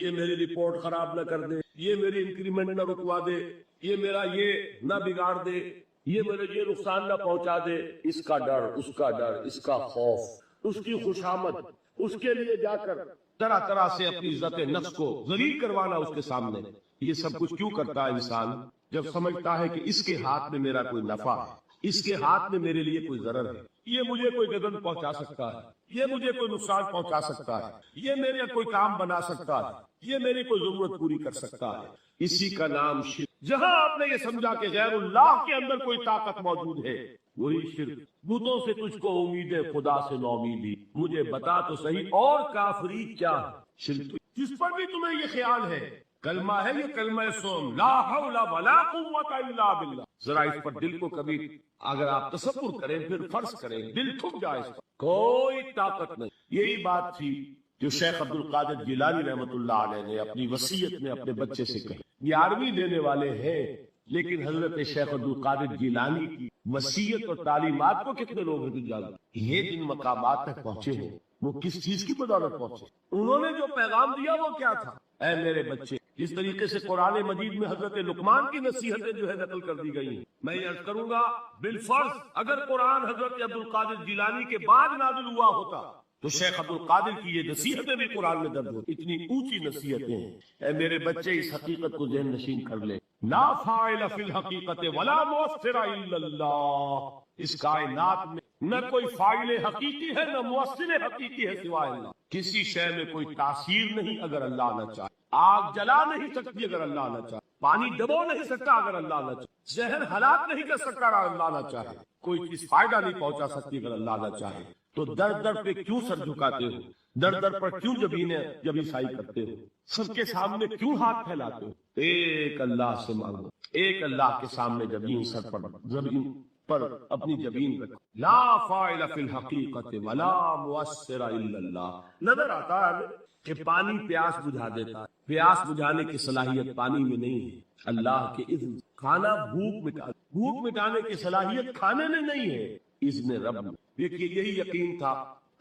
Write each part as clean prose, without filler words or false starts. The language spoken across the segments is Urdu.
یہ میری رپورٹ خراب نہ کر دے، یہ میری انکریمنٹ نہ رکوا دے، یہ میرا یہ نہ بگاڑ دے، یہ میرے یہ نقصان نہ پہنچا دے، اس کا ڈر، اس کا ڈر، اس کا خوف، اس کی خوشامد، اس کے لیے جا کر طرح طرح سے اپنی عزت نفس کو ذلیل کروانا اس کے سامنے. یہ سب کچھ کیوں کرتا ہے انسان؟ جب سمجھتا ہے کہ اس کے ہاتھ میں میرا کوئی نفع ہے، اس کے ہاتھ میں میرے لیے کوئی ضرر ہے، یہ مجھے کوئی گزن پہنچا سکتا ہے، یہ مجھے کوئی نقصان پہنچا سکتا ہے، یہ میرے کوئی کام بنا سکتا ہے، یہ میری کوئی ضرورت پوری کر سکتا ہے، اسی کا نام شرک. جہاں آپ نے یہ سمجھا کہ غیر اللہ کے اندر کوئی طاقت موجود ہے، وہی شرک. بتوں سے تجھ کو امید ہے، خدا سے نومیدی، مجھے بتا تو صحیح اور کافری کیا ہے. شرک جس پر بھی تمہیں یہ خیال ہے، کلمہ ہے یہ کلمہ سوم، لا حول ولا قوت الا باللہ. ذرا اس پر دل کو کبھی اگر آپ تصور کریں، پھر فرض کریں، دل تھک جائے، اس پر کوئی طاقت نہیں. یہی بات تھی جو شیخ عبد القادر جیلانی رحمۃ اللہ علیہ نے اپنی وصیت میں اپنے بچے سے کہی. 11ویں دینے والے ہیں، لیکن حضرت شیخ عبد القادر جیلانی کی وصیت اور تعلیمات کو کتنے لوگ جانتے؟ یہ جن مقامات تک پہنچے ہیں وہ کس چیز کی بدولت پہنچے؟ انہوں نے جو پیغام دیا وہ کیا تھا؟ اے میرے بچے، جس طریقے سے قرآن مجید میں حضرت لقمان کی نصیحتیں جو ہے نقل کر دی گئی ہیں، میں یہ عرض کروں گا بالفرض اگر قرآن حضرت عبد القادر جیلانی کے بعد نازل ہوا ہوتا تو شیخ عبد القادر کی یہ نصیحتیں بھی قرآن میں درج ہوتی. اتنی اونچی نصیحتیں ہیں. اے میرے بچے، اس حقیقت کو ذہن نشین کر لے، لا فاعل فی الحقیقت ولا مؤثر الا اللہ. اس کائنات میں نہ کوئی فاعل حقیقی ہے، نہ مؤثر حقیقی ہے سوائے اللہ. کسی شے میں کوئی تاثیر نہیں اگر اللہ نہ چاہے. آگ جلا نہیں سکتی اگر اللہ نہ چاہے، پانی ڈبو نہیں سکتا اگر اللہ نہ چاہے، زہر ہلاک نہیں کر سکتا اگر اللہ نہ چاہے، کوئی چیز فائدہ نہیں پہنچا سکتی اگر اللہ نہ چاہے. تو در در پہ کیوں سر جھکاتے ہو؟ در در پر کیوں جب عیسائی کرتے ہو؟ سب کے سامنے کیوں ہاتھ پھیلاتے ہو؟ ایک اللہ سے مانگو، ایک اللہ کے سامنے جبین سر پر زمین پر اپنی جبین رکھو. لا فاعل فی الحقیقت ولا مؤثر الا اللہ. نظر آتا ہے کہ پانی پیاس بجھا دیتا ہے، پیاس بجھانے کی صلاحیت پانی میں نہیں ہے، اللہ کے اذن. کھانا بھوک مٹانے کی صلاحیت کھانے میں نہیں ہے، اذن رب میں. دیکھیے یہی یقین تھا.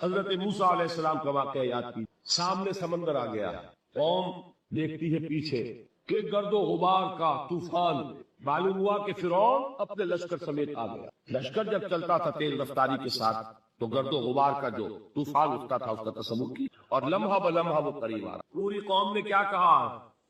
حضرت موسیٰ علیہ السلام کا واقعہ یاد کی. سامنے سمندر آ گیا، قوم دیکھتی ہے پیچھے کہ گرد و غبار کا طوفان. معلوم ہوا کہ فرعون اپنے لشکر سمیت آ گیا. لشکر جب چلتا تھا تیز رفتاری کے ساتھ تو گرد و غبار کا جو طوفان اٹھتا تھا اس کا تصور کی، اور لمحہ بلمحہ وہ قریب آ رہا. پوری قوم نے کیا کہا؟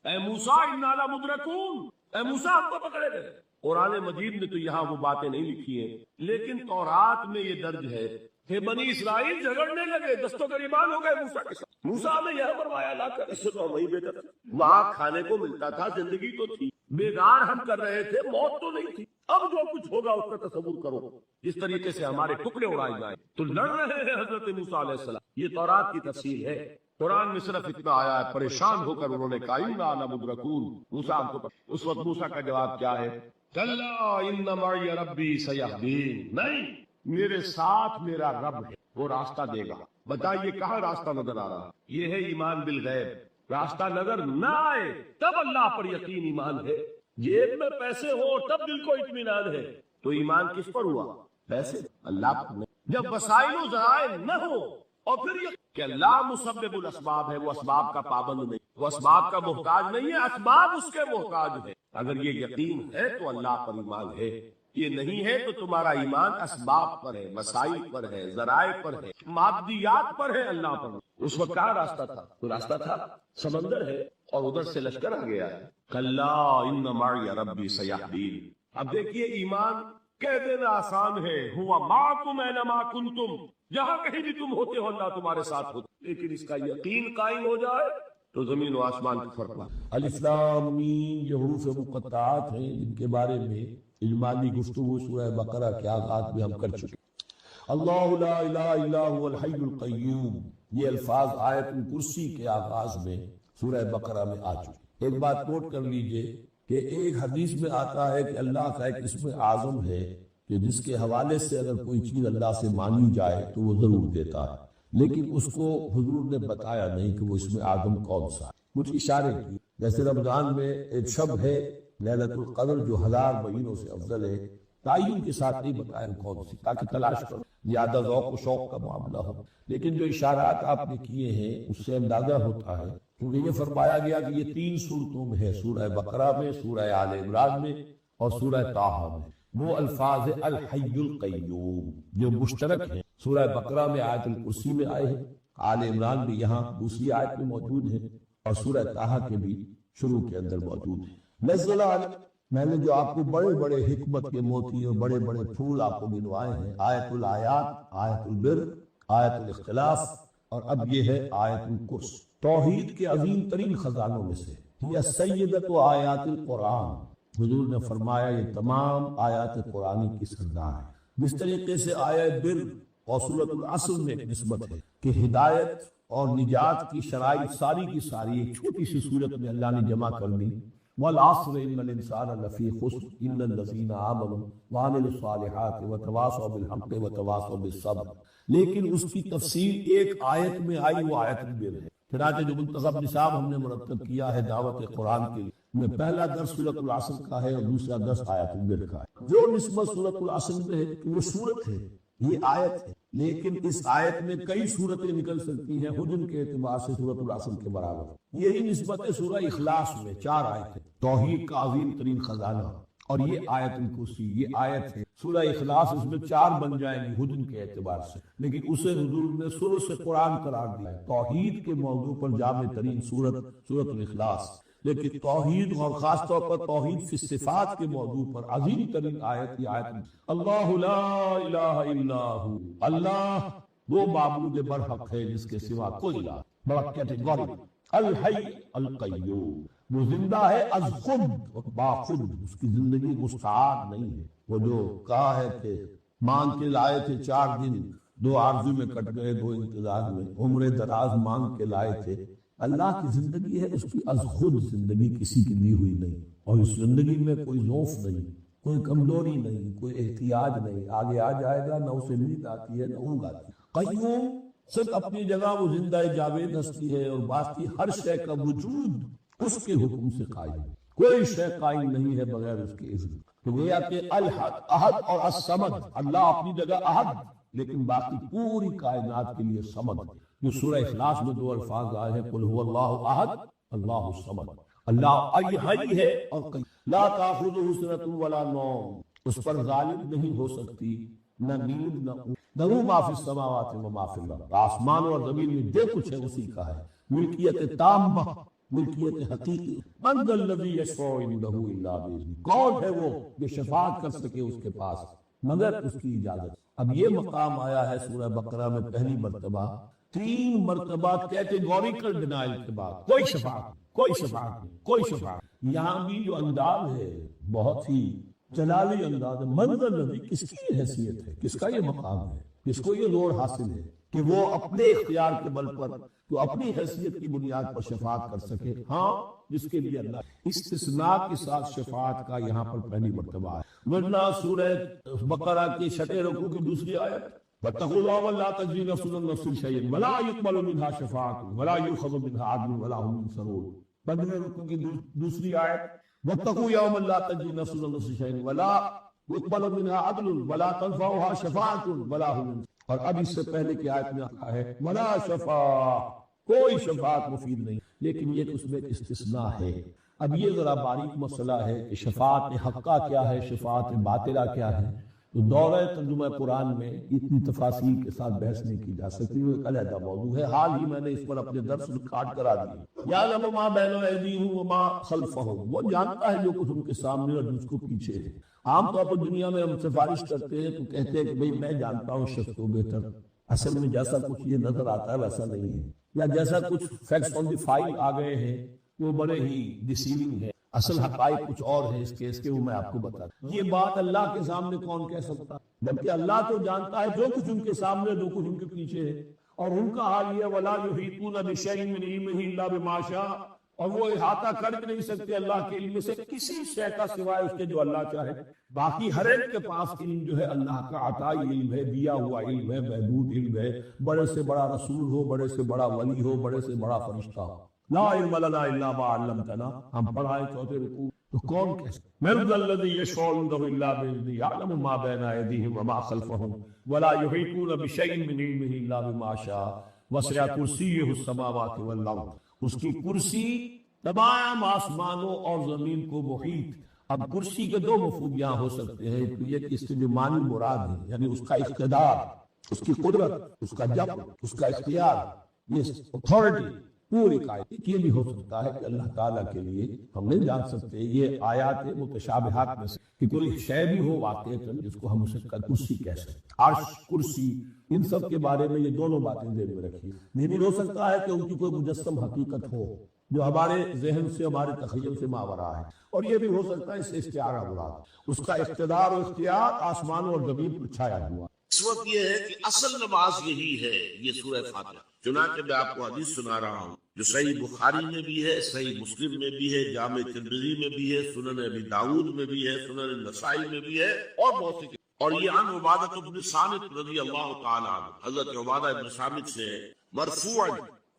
اے موسیٰ انا لمدرکون، اے موسیٰ ہم کو پکڑے گئے. قرآن مجید میں تو یہاں وہ باتیں نہیں لکھی ہیں، لیکن تورات میں یہ درج ہے کہ بنی اسرائیل جھگڑنے لگے، دست و گریبان ہو گئے موسیٰ کے ساتھ. موسیٰ نے یہ فرمایا لا کر، اس سے تو وہی بہتر تھا، وہاں کھانے کو ملتا تھا، زندگی تو تھی، بیگار ہم کر رہے تھے، موت تو نہیں تھی. اب جو کچھ ہوگا اس کا تصور کرو، جس طریقے سے ہمارے ٹکڑے اڑائے جائیں. تو لڑ رہے ہیں حضرت موسیٰ علیہ السلام. یہ تورات کی تفسیر ہے. قرآن میں صرف اتنا آیا ہے، پریشان ہو کر انہوں نے کہا انا لمدرکون، موسیٰ ہم کو. اس وقت موسیٰ کا جواب کیا ہے؟ کلا ان معی ربی سیہدین. نہیں، میرے ساتھ میرا رب ہے، وہ راستہ دے گا. بتائیے کہاں راستہ نظر آ رہا؟ یہ ہے ایمان بالغیب. راستہ نظر نہ آئے تب اللہ پر یقین ایمان ہے. جیب میں پیسے ہو تب دل کو اطمینان ہے. تو ایمان کس پر ہوا؟ پیسے اللہ پر نہیں. جب وسائل و ذرائع نہ ہو اور پھر یہ کہ اللہ مسبب الاسباب ہے، وہ اسباب کا پابند نہیں، وہ اسباب کا محتاج نہیں ہے، اسباب اس کے محتاج ہے. اگر یہ یقین ہے تو اللہ پر ایمان ہے. یہ نہیں ہے تو تمہارا ایمان اسباب پر ہے، وسائل پر ہے، ذرائع پر ہے، مادیات پر ہے، اللہ پر. اس وقت کہاں راستہ تھا؟ تو راستہ تھا سمندر ہے اور ادھر سے لشکر آ گیا ہے. کلا ان معی ربی سیہدین. اب دیکھیے ایمان کہہ دینا آسان ہے، ہوا معکم اینما کنتم، جہاں کہیں بھی تم ہوتے ہو اللہ تمہارے ساتھ ہوتا. لیکن اس کا یقین قائم ہو جائے تو زمین و آسمان کی فرق ہے. الف لام میم یہ حروف مقطعات ہیں جن کے بارے میں اجمالی گفتگو سورہ بقرہ کے آغاز میں ہم کر چکے. اللہ لا الہ الا هو الحی القیوم، یہ الفاظ آیت الکرسی کے آغاز میں سورہ بقرہ میں آ چکے. ایک بات نوٹ کر لیجئے کہ ایک حدیث میں آتا ہے کہ اللہ کا ایک اسم اعظم ہے کہ جس کے حوالے سے اگر کوئی چیز اللہ سے مانگی جائے تو وہ ضرور دیتا ہے، لیکن اس کو حضور نے بتایا نہیں کہ وہ اسم اعظم کون سا ہے. کچھ اشارے کی، جیسے رمضان میں ایک شب ہے لیلۃ القدر جو 1000 مہینوں سے افضل ہے، تعین کے ساتھ نہیں بتایا کون سی تاکہ تلاش کرو، زیادہ ذوق و شوق کا معاملہ ہو. لیکن جو اشارات آپ نے کیے ہیں اس سے اندازہ ہوتا ہے کیونکہ یہ فرمایا گیا کہ یہ 3 صورتوں میں ہے، سورہ بقرہ میں، سورہ آل عمران میں اور سورہ طٰہٰ میں۔ وہ الفاظ الحی القیوم جو مشترک ہیں، سورہ بقرہ میں آیت الکرسی میں آئے ہیں، آل عمران بھی یہاں دوسری آیت میں موجود ہے، اور سورہ طٰہٰ کے بھی شروع کے اندر موجود ہے۔ نزل میں نے جو آپ کو بڑے بڑے حکمت کے موتی اور بڑے بڑے پھول آپ کو گنوائے ہیں، آیت الآیات، آیت البر، آیت الاختلاف، اور اب یہ ہے آیت الکرس، توحید کے عظیم ترین خزانوں میں سے، یہ سیدۃ آیات القرآن۔ حضور نے فرمایا یہ تمام آیات قرآنی کی سردار ہے۔ جس طریقے سے آیت بر اور سورۃ العصر میں ایک نسبت ہے کہ ہدایت اور نجات کی شرائط ساری کی ساری ایک چھوٹی سی صورت میں اللہ نے جمع کر دی، والعصر ان الانسان لفی خسر الا الذین آمنوا وعملوا الصالحات وتواصوا بالحق وتواصوا بالصبر، لیکن اس کی تفصیل ایک آیت میں آئی، وہ آیت البر ہے۔ چنانچہ جو منتخب نصاب ہم نے مرتب کیا ہے دعوت قرآن کے لیے، میں پہلا درس سورۃ العصر کا ہے اور دوسرا درس آیت البر کا ہے۔ جو نسبت سورۃ العصر میں ہے کہ وہ سورت ہے، یہ آیت ہے، لیکن اس آیت میں کئی صورتیں نکل سکتی ہیں حجم کے اعتبار سے سورۃ العصر کے برابر۔ یہی نسبت ہے سورہ اخلاص میں، 4 آیتیں، توحید کا عظیم ترین خزانہ، اور یہ آیت الکرسی، یہ آیت ہے سورہ اخلاص، اس میں 4 بن جائیں گی حجم کے اعتبار سے، لیکن اسے حضور نے ثلث قرآن قرار دیا ہے۔ توحید کے موضوع پر جامع ترین سورۃ الاخلاص، لیکن توحید اور خاص طور پر توحید فی الصفات کے موضوع پر عظیم ترین آیت یہ آیت اللہ لا الہ الا ہو، اللہ وہ معبود برحق ہے جس کے سوا کوئی الہ، بڑا کیٹیگوری، الحی القیوم، وہ زندہ ہے از خود اور باخود، اس کی زندگی مستعار نہیں ہے۔ وہ جو کہا ہے کہ مانگ کے لائے تھے 4 دن، 2 آرزو میں کٹ گئے 2 انتظار میں، عمر دراز مانگ کے لائے تھے، اللہ کی زندگی ہے، اس کی از خود زندگی کسی کی دی ہوئی نہیں، اور اس زندگی میں کوئی ضعف نہیں، کوئی کمزوری نہیں، کوئی احتیاج نہیں، آگے آ جائے گا، نہ اسے نیند آتی ہے نہ اونگ آتی ہے۔ قیوم صرف اپنی جگہ وہ زندہ جاوید ہستی ہے، اور باقی ہر شے کا وجود اس کے حکم سے قائم ہے، کوئی شے قائم نہیں ہے بغیر اس کے اذن۔ تو گویا کہ الحد، احد اور الصمد، اللہ اپنی جگہ احد لیکن باقی پوری کائنات کے لیے صمد۔ جو سورہ اخلاص میں 2 الفاظ آئے ہیں، قل هو اللہ احد اللہ الصمد، اللہ حی ہے اور لا تاخذہ سنۃ ولا نوم، اس پر غالب نہیں ہو سکتی نہ نیند نہ اونگ، لہ ما فی السماوات و ما فی الارض، آسمان اور زمین میں جو کچھ ہے اسی کا ہے، ملکیت تامہ، ملکیت حقیقی۔ من ذا الذی یشفع عندہ الا باذنہ، کون ہے وہ جو شفاعت کر سکے اس کے پاس مگر اس کی اجازت۔ اب یہ مقام آیا ہے سورہ بقرہ میں پہلی مرتبہ، 3 مرتبہ کیٹیگوریکل ڈینائل کے بعد، کوئی شفاعت، کوئی شفاعت نہیں، کوئی شفاعت۔ یہاں بھی جو انداز ہے بہت ہی جلالی انداز ہے، من ذا الذی، کس کی حیثیت ہے، کس کا یہ مقام ہے، کس کو یہ زور حاصل ہے کہ وہ اپنے اختیار کے بل پر تو اپنی حیثیت کی بنیاد پر شفاعت کر سکے؟ ہاں، جس کے لیے اللہ استثناء کے ساتھ شفاعت کا یہاں پر پہلی مرتبہ ہے، ورنہ سورہ بقرہ کے 6 رکوع کی دوسری آیت وَاتَّقُوا اللَّهَ وَلَا تَجْزِي نَفْسٌ عَن نَفْسٍ شَيْئًا وَلَا يُقْبَلُ مِنْهَا شَفَاعَةٌ وَلَا يُؤْخَذُ مِنْهَا عَدْلٌ وَلَا هُمْ يُنصَرُونَ۔ 15 رکوع کی دوسری آیت وَاتَّقُوا يَوْمًا لَا تَجْزِي نَفْسٌ عَن نَفْسٍ شَيْئًا وَلَا يُقْبَلُ مِنْهَا عَدْلٌ وَلَا تَنفَعُهَا شَفَاعَةٌ وَلَا هُمْ يُنصَرُونَ۔ اور اب اس سے پہلے کی آیت میں آتا ہے وَلَا شَفَاعَةٌ، کوئی شفاعت مفید نہیں، لیکن یہ اس میں استثناء ہے۔ اب یہ ذرا باریک مسئلہ ہے کہ شفاعت حقہ کیا ہے، شفاعت باطلہ کیا ہے، تو دورہ ترجمہ قرآن میں اتنی تفاصیل کے ساتھ بحث نہیں کی جا سکتی، وہ ایک علیحدہ موضوع ہے۔ حال ہی میں نے اس پر اپنے درس ریکارڈ کرا دیے۔ یعلم ما بین ایدیہم وما خلفہم، وہ جانتا ہے جو کچھ ان کے سامنے اور جس کو پیچھے ہے۔ عام طور پر دنیا میں ہم سفارش کرتے ہیں تو کہتے ہیں کہ بھئی میں جانتا ہوں شخص کو بہتر، اصل میں جیسا کچھ یہ نظر آتا ہے ویسا نہیں ہے، یا جیسا کچھ فیکٹس آن دی فائل آ گئے ہیں وہ بڑے ہی ڈیسیونگ ہے، اصل حقائق کچھ اور ہے اس کیس کے، وہ میں آپ کو بتا دوں۔ یہ بات اللہ کے سامنے کون کہہ سکتا ہے، جبکہ اللہ تو جانتا ہے جو کچھ ان کے سامنے جو کچھ ان کے پیچھے ہے، اور ان کا حال یہ وَلَا يُحِيطُونَ بِشَيْءٍ مِّنْ عِلْمِهِ إِلَّا بِمَا شَاءَ، اور وہ احاطہ کر بھی نہیں سکتے اللہ کے علم سے کسی شے کا سوائے اس کے جو اللہ چاہے۔ باقی ہر ایک کے پاس علم جو ہے اللہ کا عطائی علم ہے، دیا ہوا علم ہے، محدود علم ہے، بڑے سے بڑا رسول ہو، بڑے سے بڑا ولی ہو، بڑے سے بڑا فرشتہ ہو۔ لا علم لنا الا ما علمتنا، ہم پڑھائے 4 رکوع تو کون کہہ سکتا؟ من ذا الذی یشفع عنده الا باذنہ یعلم ما بین ایدیہم وما خلفہم ولا یحیطون بشیء من علمہ الا بما شاء وسع کرسیہ السماوات والارض اس کی کرسی تمام آسمانوں اور زمین کو محیط. اب کرسی کے دو مفہوم یہاں ہو سکتے ہیں. یہ اس کے جو معنی مراد ہے یعنی اس کا اقتدار، اس کی قدرت، اس کا جبر، اس کا اختیار، یہ اتھارٹی پوری کائنات. یہ بھی ہو سکتا ہے کہ اللہ تعالیٰ کے لیے ہم نہیں جان سکتے. یہ آیات متشابہات میں سے کہ کوئی شے بھی ہو واقعتاً جس کو ہم اسے کرسی کہہ سکتے. عرش، کرسی، ان سب کے بارے میں یہ دونوں باتیں ذہن میں رکھیے. یہ بھی ہو سکتا ہے کہ ان کی کوئی مجسم حقیقت ہو جو ہمارے ذہن سے، ہمارے تخیل سے ماورا ہے. اور یہ بھی ہو سکتا ہے اس سے استعارہ مراد، اس کا اقتدار و اختیار آسمانوں اور زمین پر چھایا ہوا. اس وقت یہ ہے کہ اصل نماز یہی ہے، یہ سورہ فاتحہ. چنانچہ میں آپ کو حدیث سنا رہا ہوں جو صحیح بخاری میں بھی ہے، صحیح مسلم میں بھی ہے، جامع ترمذی میں بھی ہے، سنن ابی داؤد میں بھی ہے، سنن نسائی میں بھی ہے، اور بہت سی. اور یہ عن عبادہ بن صامت رضی اللہ تعالی عنہ، حضرت عبادہ بن صامت سے مرفوعا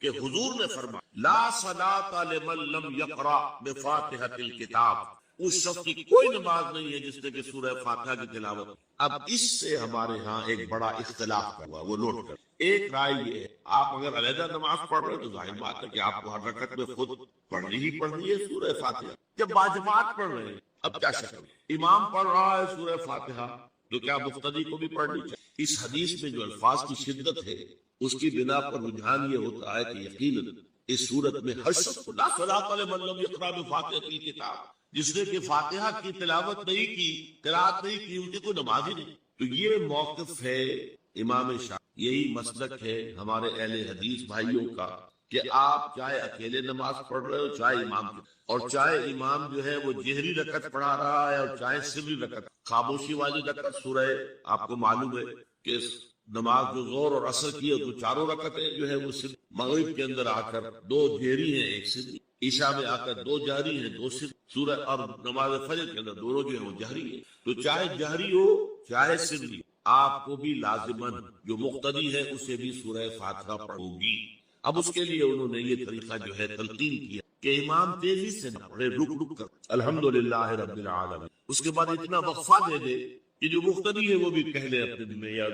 کہ حضور نے فرمایا لا صلاۃ لمن لم یقرأ بفاتحۃ الکتاب، اس شخص کی کوئی نماز نہیں ہے جس نے کہ سورہ فاتحہ کی تلاوت. اب اس سے ہمارے ہاں ایک بڑا اختلاف ہوا، وہ نوٹ کر. ایک رائے یہ ہے آپ اگر علیحدہ نماز پڑھ رہے ہیں تو ظاہر بات ہے کہ آپ کو ہر رکعت میں خود پڑھنی ہی پڑھنی ہے سورہ فاتحہ. جب باجماعت پڑھ رہے ہیں اب کیا شکل ہے، امام پڑھ رہا ہے سورہ فاتحہ تو کیا مقتدی کو بھی پڑھنی چاہیے. اس حدیث میں جو الفاظ کی شدت ہے اس کی بنا پر رجحان یہ ہوتا ہے کہ یقیناً اس صورت میں ہر شخص کو لا صلاۃ لمن لم یقرأ بفاتحۃ الکتاب، جس نے کہ فاتحہ کی تلاوت نہیں کی، قرات نہیں کی، ان کی کوئی نماز ہی نہیں. تو یہ موقف ہے امام شافعی، یہی مسلک ہے ہمارے اہل حدیث بھائیوں کا کہ آپ چاہے اکیلے نماز پڑھ رہے ہو، چاہے امام کی، اور چاہے امام جو ہے وہ جہری رکعت پڑھا رہا ہے اور چاہے سری رکعت، خاموشی والی رکعت. سورہ آپ کو معلوم ہے کہ نماز جو زور اور عصر کی ہے تو چاروں رکعتیں جو ہے وہ صرف مغرب کے اندر آ کر دو جہری ہیں ایک سری، عشاء میں آ کر دو جہری ہیں دو سری، سورہ اور نماز فجر کے اندر دونوں جو ہے وہ جہری ہیں. تو چاہے جہری ہو چاہے سری، آپ کو بھی لازماً جو مقتدی ہے اسے بھی سورہ فاتحہ پڑھوگی. اب اس کے لیے انہوں نے یہ طریقہ جو ہے تلقین کیا کہ امام تیزی سے نہ پڑھے، رک کر الحمدللہ رب العالمین، اس کے بعد اتنا وقفہ دے دے کہ جو مقتدی ہے وہ بھی کہہ لے اپنے دل میں یا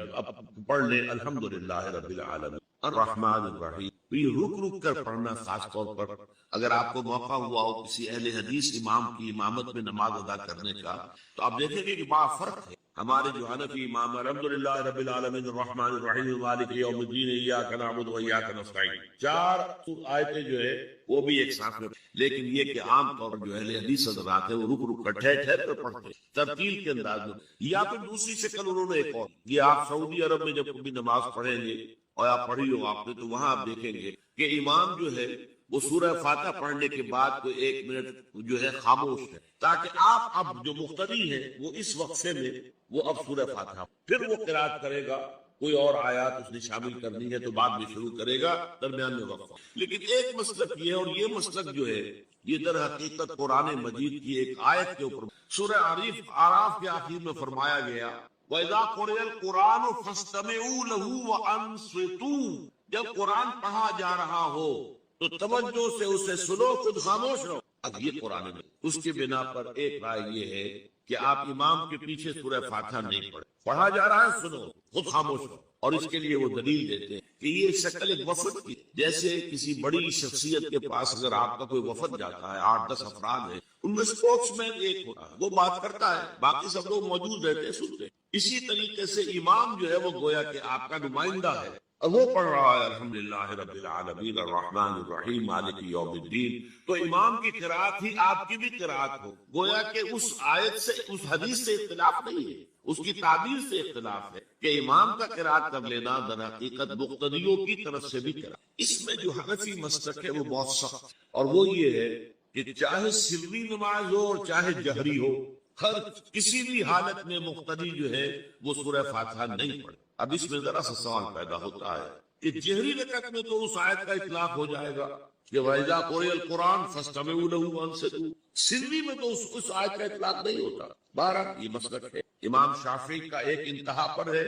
پڑھ لے الحمدللہ رب العالمین الرحمن الرحیم. تو یہ رک کر پڑھنا، خاص طور پر اگر آپ کو موقع ہوا ہو کسی اہل حدیث امام کی امامت میں نماز ادا کرنے کا، تو آپ دیکھیں گے کہ بڑا فرق ہے. ہمارے جو حنفی امام الحمدللہ رب العالمین الرحمن الرحیم مالک یوم الدین ایاک نعبد و ایاک نستعین، 4 آیتیں جو ہے وہ بھی ایک ساتھ میں. لیکن یہ کہ عام طور پر جو اہل حدیث حضرات ہیں وہ رک کر ٹھہر کر پڑھتے ہیں ترتیل کے انداز میں. یا پھر دوسری شکل انہوں نے ایک اور، یہ آپ سعودی عرب میں جب کبھی نماز پڑھیں گے اور آپ پڑھی ہو آپ نے، تو وہاں آپ دیکھیں گے کہ امام جو ہے وہ سورہ فاتحہ پڑھنے کے بعد کوئی 1 منٹ جو ہے خاموش ہے، تاکہ آپ اب جو مقتدی ہیں وہ اس وقفے میں وہ اب سورہ فاتحہ پھر وہ قرات کرے گا، کوئی اور آیات اس نے شامل کرنی ہے تو بعد میں شروع کرے گا، درمیان میں وقفہ. لیکن ایک مسلک یہ ہے، اور یہ مسلک جو ہے یہ در حقیقت قرآن مجید کی ایک آیت کے اوپر سورہ اعراف کے آخر میں فرمایا گیا وَإِذَا قُرِئَ الْقُرْآنُ فَاسْتَمِعُوا لَهُ وَأَنصِتُوا، جب قرآن پڑھا جا رہا ہو تو توجہ سے اسے سنو، خود خاموش رہو. اب یہ قرآن میں اس کی بنا پر ایک رائے یہ ہے کہ آپ امام کے پیچھے سورہ فاتحہ نہیں پڑھیں، پڑھا جا رہا ہے سنو، خود خاموش رہو. اور اس کے لیے وہ دلیل دیتے ہیں کہ یہ شکل ایک وفد کی، جیسے کسی بڑی شخصیت کے پاس اگر آپ کا کوئی وفد جاتا ہے، 8-10 افراد ہیں، ان میں اسپوکس مین ایک ہوتا ہے، وہ بات کرتا ہے، باقی سب لوگ موجود رہتے ہیں، سنتے ہیں. اسی طریقے سے امام جو ہے وہ گویا کہ آپ کا نمائندہ ہے، اور وہ پڑھ رہا ہے الحمدللہ رب العالمین الرحمن الرحیم مالک یوم الدین. تو امام کی قرات ہی آپ کی بھی قرات ہو، گویا کہ اس آیت سے، اس حدیث سے اختلاف نہیں ہے، اس کی تعبیر سے اختلاف ہے کہ امام کا قرات کر لینا در حقیقت مقتدیوں کی طرف سے بھی قرات. اس میں جو حنفی مسلک ہے وہ بہت سخت ہے، اور وہ یہ ہے کہ چاہے سری نماز ہو اور چاہے جہری ہو، ہر کسی بھی حالت میں مقتدی جو ہے وہ سورہ فاتحہ نہیں پڑھے. اب اس میں ذرا سا سوال پیدا ہوتا ہے کہ جہری رکعت میں تو اس آیت کا اطلاق ہو جائے گا کہ وَإِذَا قُرِئَ الْقُرْآنُ فَاسْتَمِعُوا لَهُ وَأَنصِتُوا، سری میں تو اس آیت کا اطلاق نہیں ہوتا. بہرحال یہ مسلک ہے امام شافعی کا، ایک انتہا پر ہے،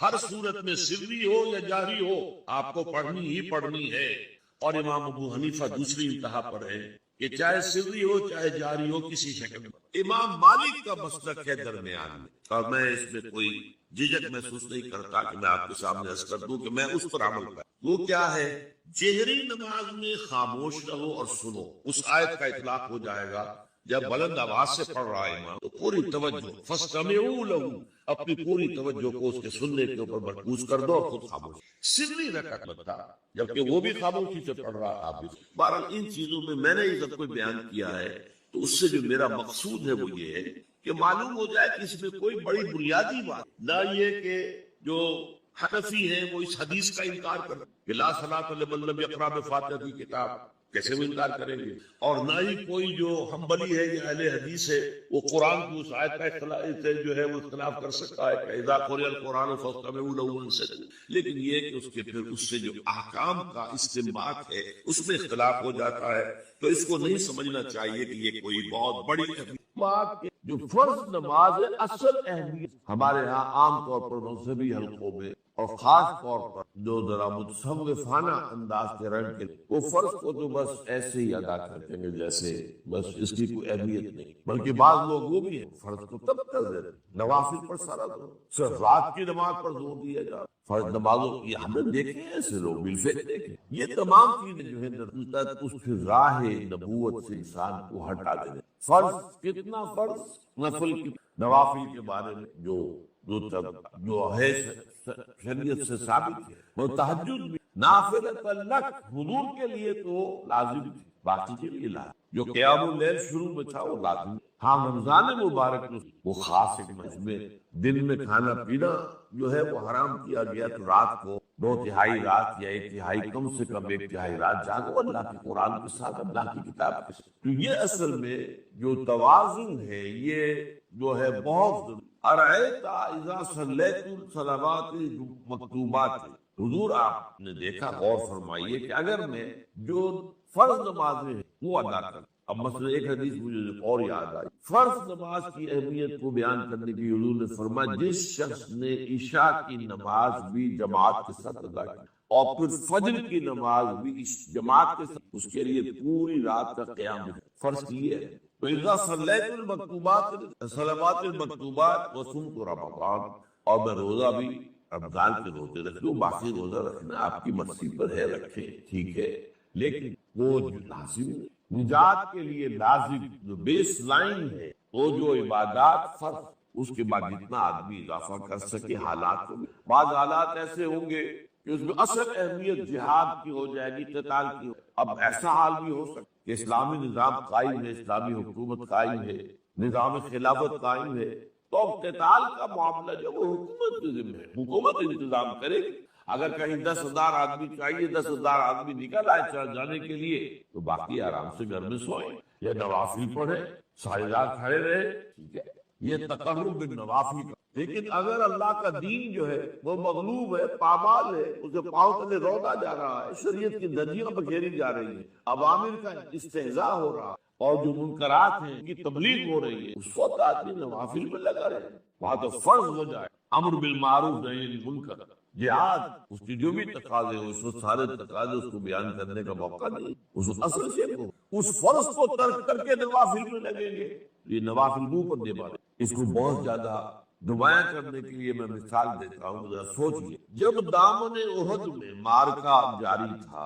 ہر صورت میں سری ہو یا جہری ہو آپ کو پڑھنی ہی پڑھنی ہے. اور امام ابو حنیفہ دوسری انتہا پر ہے کہ چاہے سری ہو چاہے جاری ہو کسی شکل میں. امام مالک کا مسلک ہے درمیان میں، اور میں اس میں کوئی جھجک محسوس نہیں کرتا کہ میں آپ کے سامنے عرض کر دوں کہ میں اس پر عمل کروں. وہ کیا ہے؟ جہری نماز میں خاموش رہو اور سنو. اس آیت کا اطلاق ہو جائے گا جب بلند آواز سے پڑھ رہا ہے امام تو پوری توجہ فاستمعوا له، اپنی پوری توجہ کو اس کے سننے کے اوپر مرکوز کر دو اور خود خاموش. سری رکعت بتا جبکہ وہ بھی خاموشی سے پڑھ رہا آپ بھی. بہرحال ان چیزوں میں نے یہ سب کوئی بیان کیا ہے تو اس سے جو میرا مقصود ہے وہ یہ ہے کہ معلوم ہو جائے کہ اس میں کوئی بڑی بنیادی بات نہ یہ کہ جو حنفی ہیں وہ اس حدیث کا انکار کر کہ لا صلاۃ لمن لم یقرأ بفاتحۃ الکتاب، کیسے وہ انکار کریں گے؟ اور نہ ہی کوئی جو حنبلی ہے یا اہل حدیث ہے وہ قرآن کی اس آیت کا اختلاف سے جو ہے وہ اختلاف کر سکتا ہے کہ اذا قرئ القرآن فاستمعوا له وانصتوا. لیکن یہ کہ اس کے پھر اس سے جو احکام کا استنباط ہے اس میں اختلاف ہو جاتا ہے، تو اس کو نہیں سمجھنا چاہیے کہ یہ کوئی بہت بڑی بات کہ جو فرض نماز ہے اصل اہمیت ہمارے ہاں عام طور پر مذہبی حلقوں میں اور خاص طور پر جو ذرا متصوفانہ انداز کے رنگ کے وہ فرض کو تو بس ایسے ہی ادا کرتے ہیں جیسے بس اس کی کوئی اہمیت نہیں، بلکہ بعض لوگ وہ بھی ہیں فرض کو تب کر دیتے، نوافل پر سارا زور، صرف رات کی نماز پر زور دیا جا. فرض نمازوں کی حدت دیکھیں ایسے لوگ بالفعل دیکھیں. یہ تمام چیزیں جو ہے اس پھر راہ نبوت سے انسان کو ہٹا دیں. فرض کتنا فرض، نفل کی نوافل کے بارے میں جو ہے شریعت سے ثابت ہے. وہ تہجد بھی نافلۃ لک حضور کے لیے تو لازم تھی، باقی کے لیے لازم. جو قیام اللیل شروع میں تھا وہ لازم. ہاں رمضان مبارک میں وہ خاص ایک میں دن میں کھانا پینا جو ہے وہ حرام کیا گیا، تو رات کو 2/3 رات یا 1/3 کم سے کم 1/3 رات جاگو اللہ کے قرآن کے ساتھ، اللہ کی کتاب کے ساتھ. تو یہ اصل میں جو توازن ہے یہ جو ہے بہت ضروری. ارأیت اذا صلیت الصلوات المکتوبات، حضور آپ نے دیکھا، غور فرمائیے کہ اگر میں جو فرض نمازیں ہیں وہ ادا کروں. اب مثلا ایک حدیث مجھے اور یاد آئی، فرض نماز کی اہمیت کو بیان کرنے کی حضور نے فرمایا جس شخص نے عشاء کی نماز بھی جماعت کے ساتھ ادا کی اور پھر فجر کی نماز بھی جماعت کے ساتھ، اس کے لیے پوری رات کا قیام فرض کیے. تو اذا صلیت المکتوبات صلوات المکتوبات وصمت رمضان، اور میں روزہ بھی رمضان کے روزے رکھ دوں، باقی روزہ رکھنا آپ کی مرضی پر ہے، رکھیں ٹھیک ہے، لیکن وہ جو لازم نجات کے لیے لازم جو بیس لائن ہے وہ جو عبادات فرض، اس کے بعد جتنا آدمی اضافہ کر سکے حالات کو. بعض حالات ایسے ہوں گے کہ اس میں اصل اہمیت جہاد کی ہو جائے گی، قتال کی ہو. اب ایسا حال بھی ہو سکتا کہ اسلامی نظام قائم ہے، اسلامی حکومت قائم ہے، نظام خلافت قائم ہے، تو اب قتال کا معاملہ جو وہ حکومت کے ذمہ ہے، حکومت انتظام کرے گی. اگر کہیں 10,000 آدمی چاہیے، 10,000 آدمی نکل آئے چل جانے کے لیے، تو باقی آرام سے گھر میں سوئیں یا نوافل پڑھیں، ساری رات کھڑے رہے، ٹھیک ہے. یہ تقرب بالنوافل کا. لیکن اگر اللہ کا دین جو ہے وہ مغلوب ہے، پامال ہے، اسے پاؤں تلے رودا جا رہا ہے، شریعت کی دھجیاں بکھیری جا رہی ہیں، عوامر کا استہزاء ہو رہا ہے، اور جو منکرات ہیں ان کی تبلیغ ہو رہی ہے، اس وقت آدمی نوافل میں لگا رہے، وہاں تو فرض ہو جائے امر بالمعروف نہی عن المنکر. جہاد اس کی جو بھی تقاضے ہو، اس کو سارے تقاضے اس کو بیان کرنے کا موقع نہیں. اس اصل سے اس فرض کو ترک کر کے نوافل میں لگیں گے، یہ نوافل منہ پر دے بارے. اس کو بہت زیادہ نمایاں کرنے کے لیے میں مثال دیتا ہوں. ذرا سوچئے، جب دامن احد میں معرکہ جاری تھا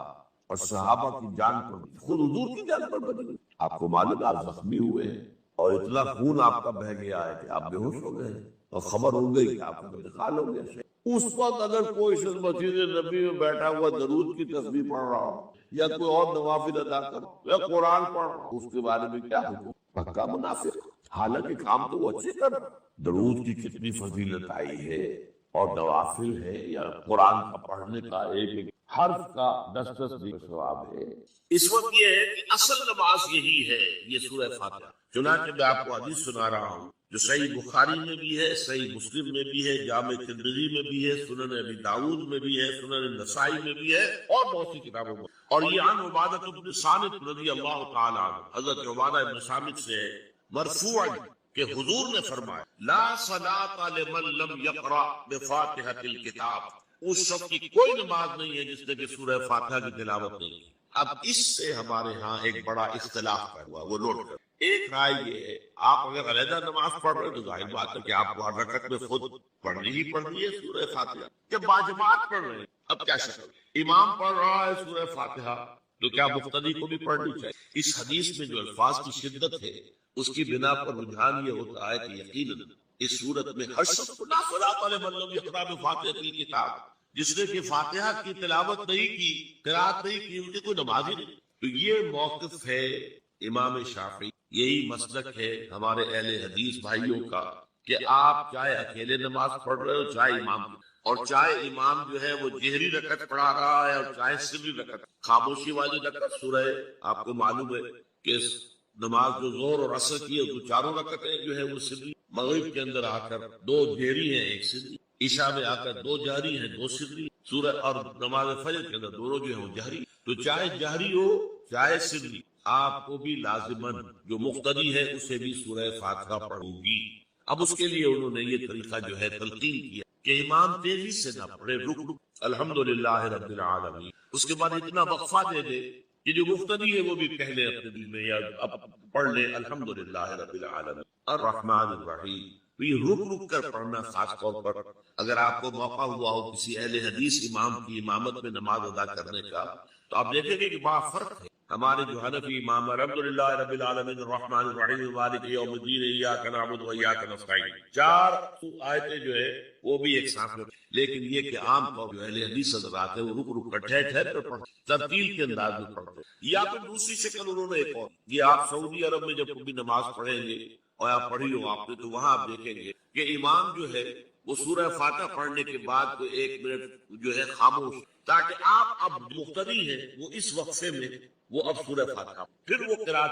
اور صحابہ کی جان پر، خود حضور کی جان پر بچی، آپ کو معلوم آپ زخمی ہوئے ہیں اور اتنا خون آپ کا بہہ گیا ہے کہ آپ بے ہوش ہو گئے اور خبر ہو گئی کہ آپ کا انتقال ہو گیا. اس وقت اگر کوئی شخص مسجد نبی میں بیٹھا ہوا درود کی تسبیح پڑھ رہا ہو یا کوئی اور نوافل ادا کر یا قرآن پڑھ رہا ہو، اس کے بارے میں کیا حکم؟ پکا منافق. حالانکہ کام تو وہ اچھے کر رہا. درود کی کتنی فضیلت آئی ہے، اور نوافل ہے یا قرآن کا پڑھنے کا ایک حرف کا 10 ثواب ہے. اس وقت یہ ہے کہ اصل نماز یہی ہے، یہ سورہ فاتحہ. چنانچہ میں آپ کو حدیث سنا رہا ہوں جو صحیح بخاری میں بھی ہے، صحیح مسلم میں بھی ہے، جامع ترمذی میں بھی ہے، سنن ابی داؤد میں بھی ہے، سنن نسائی میں بھی ہے، اور بہت سی کتابوں میں. اور یہ عن عبادہ بن صامت رضی اللہ تعالی عنہ، حضرت عبادہ بن صامت سے مرفوعا کہ حضور نے فرمایا لا صلاۃ لمن لم یقرأ بفاتحۃ الکتاب، اس شخص کی کوئی نماز نہیں ہے جس نے کہ سورہ فاتحہ کی تلاوت نہیں کی. اب اس سے ہمارے ہاں ایک بڑا اختلاف ہوا، وہ نوٹ کر۔ ایک رائے یہ ہے آپ اگر علیحدہ نماز پڑھ رہے ہیں تو ظاہر بات ہے کہ آپ کو ہر رکعت میں خود پڑھنی ہی پڑھنی ہے سورہ فاتحہ، کہ باجماعت پڑھ رہے ہیں اب کیا شکل، امام پڑھ رہا ہے سورہ فاتحہ تو کیا مقتدی کو بھی پڑھنی چاہیے؟ اس حدیث میں جو الفاظ کی شدت ہے اس کی بنا پر رجحان یہ ہوتا ہے کہ یقیناً اس صورت میں ہر شخص کو لا صلاۃ لمن لم یقرأ بفاتحۃ الکتاب، جس نے کہ فاتحہ کی تلاوت نہیں کی، قرات نہیں کی، ان کی کوئی نماز ہی نہیں۔ تو یہ موقف ہے امام شافعی، یہی مسلک ہے ہمارے اہل حدیث بھائیوں کا کہ آپ چاہے اکیلے نماز پڑھ رہے ہو، چاہے امام، اور چاہے امام جو ہے وہ جہری رکعت پڑھا رہا ہے اور چاہے سری رکعت، خاموشی والی رکعت سورہ، آپ کو معلوم ہے کہ نماز جو زور اور عصر کی ہے تو چاروں رکعتیں جو ہے وہ سری، مغرب کے اندر آ کر دو جہری ہیں ایک سری، عشاء میں آ کر دو جہری ہیں دو سری، سورہ اور نماز فجر کے اندر دونوں جو ہیں وہ جہری، تو چاہے جہری ہو چاہے سری آپ کو بھی لازماً جو مقتدی ہے اسے بھی سورہ فاتحہ پڑھو گی۔ اب اس کے لیے انہوں نے یہ طریقہ جو ہے تلقین کیا کہ امام تیزی سے نہ پڑھے، رک الحمدللہ رب العالمین، اس کے بعد اتنا وقفہ دے دے کہ جو مقتدی ہے وہ بھی کہہ لے اپنے دل میں یا اب پڑھ لے الحمدللہ رب العالمین الرحمن الرحیم۔ تو یہ رک رک کر پڑھنا، خاص طور پر اگر آپ کو موقع ہوا ہو کسی اہل حدیث امام کی امامت میں نماز ادا کرنے کا تو آپ دیکھیں گے کہ بڑا فرق ہے۔ ہمارے جو حنفی امام الحمدللہ رب العالمین الرحمن الرحیم مالک یوم الدین ایاک نعبد و ایاک نستعین، چار آیتیں جو ہے وہ بھی ایک ساتھ میں، لیکن یہ کہ عام طور پر اہل حدیث حضرات ہیں وہ رک رک کر ٹھہر ٹھہر کر پڑھتے، ترتیل کے انداز میں پڑھتے۔ یا پھر دوسری شکل انہوں نے ایک اور، یہ آپ سعودی عرب میں جب کبھی نماز پڑھیں گے اور آپ پڑھی ہو آپ نے تو وہاں آپ دیکھیں گے کہ امام جو ہے وہ سورہ فاتحہ پڑھنے کے بعد تو ایک منٹ جو ہے خاموش، تاکہ آپ اب مقتدی ہیں وہ اس وقفے میں وہ اب سورہ فاتحہ پھر وہ قرات